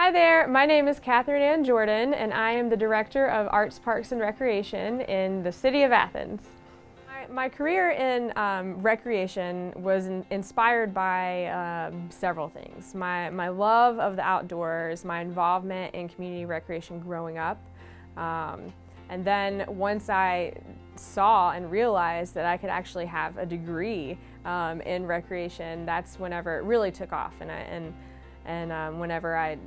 Hi there, my name is Katherine Jordan, and I am the Director of Arts, Parks, and Recreation in the city of Athens. My career in recreation was inspired by several things. My love of the outdoors, my involvement in community recreation growing up, and then once I saw and realized that I could actually have a degree in recreation, that's whenever it really took off. And whenever I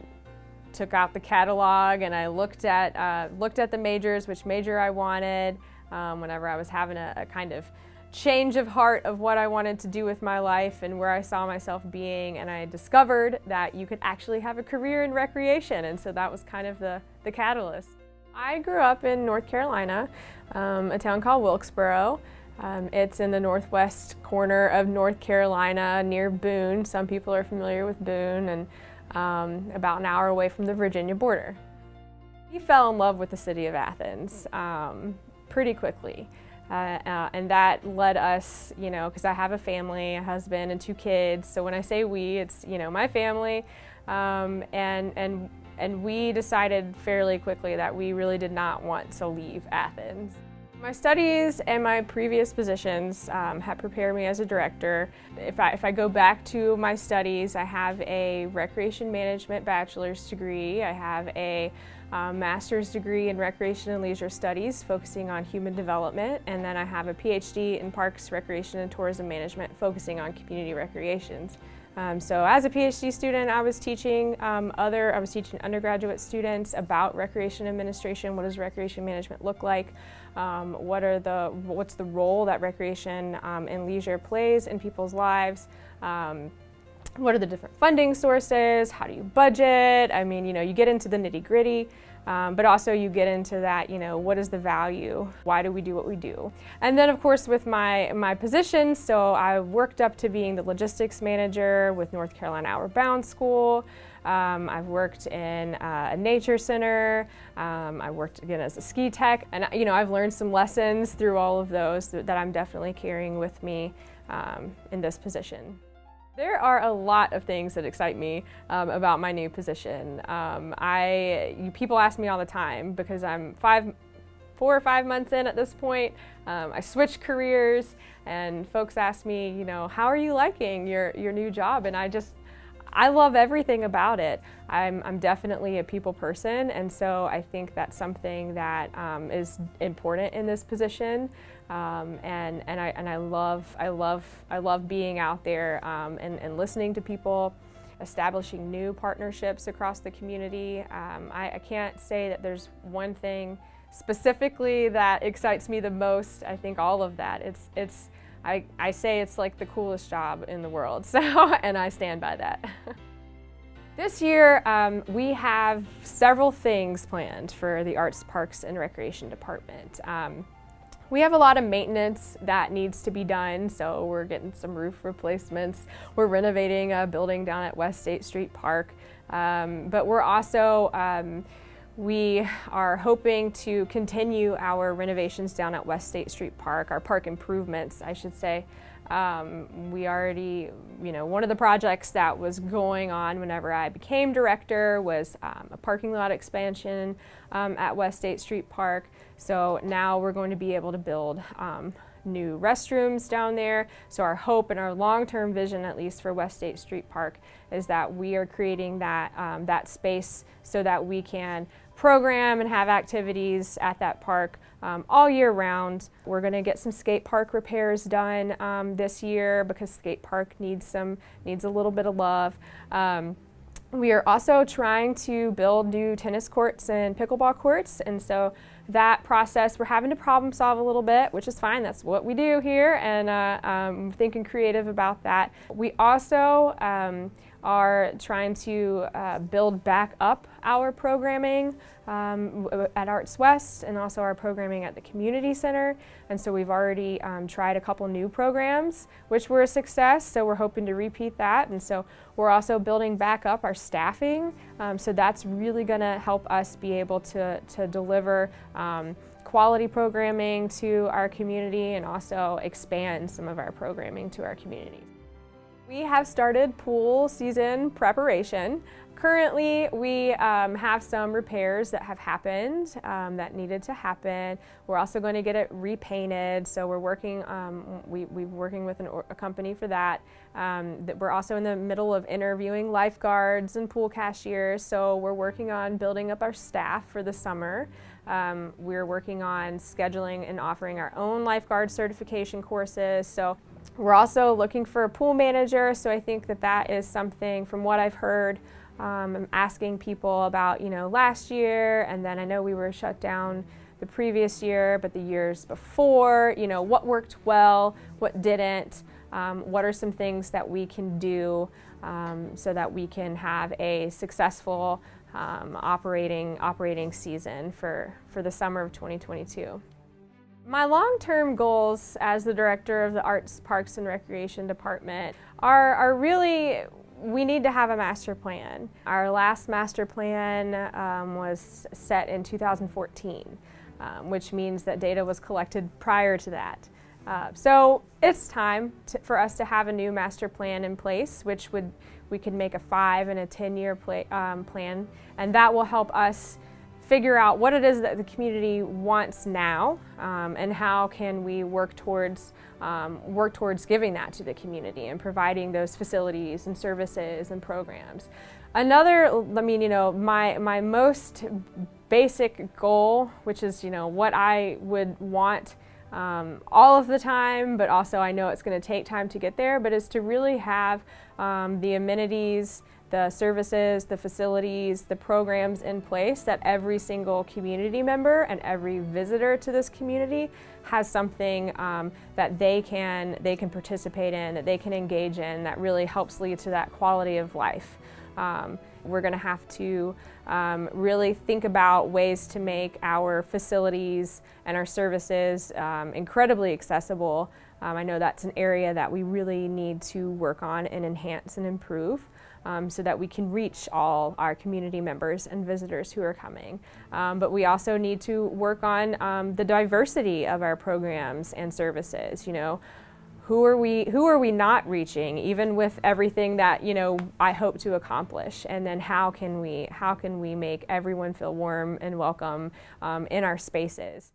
took out the catalog and I looked at the majors, which major I wanted, whenever I was having a kind of change of heart of what I wanted to do with my life and where I saw myself being, and I discovered that you could actually have a career in recreation, and so that was kind of the catalyst. I grew up in North Carolina, a town called Wilkesboro. It's in the northwest corner of North Carolina near Boone. Some people are familiar with Boone, and about an hour away from the Virginia border. We fell in love with the city of Athens pretty quickly, and that led us, because I have a family, a husband and 2 kids, so when I say we, it's my family, and we decided fairly quickly that we really did not want to leave Athens. My studies and my previous positions have prepared me as a director. If I go back to my studies, I have a recreation management bachelor's degree. I have a master's degree in recreation and leisure studies focusing on human development, and then I have a PhD in parks, recreation, and tourism management focusing on community recreations. So as a PhD student, I was teaching undergraduate students about recreation administration. What does recreation management look like? What's the role that recreation and leisure plays in people's lives? What are the different funding sources? How do you budget? I mean, you get into the nitty-gritty. But also you get into that, what is the value? Why do we do what we do? And then of course with my position, so I worked up to being the logistics manager with North Carolina Outward Bound School. I've worked in a nature center. I worked again as a ski tech, and I've learned some lessons through all of those that I'm definitely carrying with me in this position. There are a lot of things that excite me about my new position. People ask me all the time because I'm 4 or 5 months in at this point. I switched careers, and folks ask me, how are you liking your new job? And I love everything about it. I'm definitely a people person, and so I think that's something that is important in this position. And I love being out there and listening to people, establishing new partnerships across the community. I can't say that there's one thing specifically that excites me the most. I think all of that. I say it's like the coolest job in the world, so, and I stand by that. This year, we have several things planned for the Arts, Parks, and Recreation Department. We have a lot of maintenance that needs to be done, so we're getting some roof replacements. We're renovating a building down at West State Street Park, but we're also we are hoping to continue our renovations down at West State Street Park, our park improvements, I should say. We already, one of the projects that was going on whenever I became director was a parking lot expansion at West State Street Park. So now we're going to be able to build new restrooms down there. So our hope and our long-term vision, at least for West State Street Park, is that we are creating that space so that we can program and have activities at that park all year round. We're going to get some skate park repairs done this year because skate park needs a little bit of love. We are also trying to build new tennis courts and pickleball courts, and so that process, we're having to problem solve a little bit, which is fine. That's what we do here, and I'm thinking creative about that. We also are trying to build back up our programming at Arts West and also our programming at the community center. And so we've already tried a couple new programs, which were a success, so we're hoping to repeat that. And so we're also building back up our staffing, so that's really going to help us be able to deliver quality programming to our community and also expand some of our programming to our community. We have started pool season preparation. Currently, we have some repairs that have happened that needed to happen. We're also going to get it repainted, so we're working. We're working with a company for that. We're also in the middle of interviewing lifeguards and pool cashiers, so we're working on building up our staff for the summer. We're working on scheduling and offering our own lifeguard certification courses. So we're also looking for a pool manager. So I think that is something, from what I've heard. I'm asking people about, last year, and then I know we were shut down the previous year, but the years before, what worked well, what didn't, what are some things that we can do so that we can have a successful operating season for the summer of 2022. My long-term goals as the director of the Arts, Parks, and Recreation Department are really, we need to have a master plan. Our last master plan was set in 2014, which means that data was collected prior to that. So it's time for us to have a new master plan in place, which we could make a 5 and a 10-year plan, and that will help us figure out what it is that the community wants now, and how can we work towards giving that to the community and providing those facilities and services and programs. My most basic goal, which is what I would want all of the time, but also I know it's going to take time to get there, but is to really have the amenities, the services, the facilities, the programs in place that every single community member and every visitor to this community has something that they can participate in, that they can engage in, that really helps lead to that quality of life. We're going to have to really think about ways to make our facilities and our services incredibly accessible. I know that's an area that we really need to work on and enhance and improve, so that we can reach all our community members and visitors who are coming. But we also need to work on the diversity of our programs and services. Who are we not reaching, even with everything that I hope to accomplish? And then how can we make everyone feel warm and welcome in our spaces?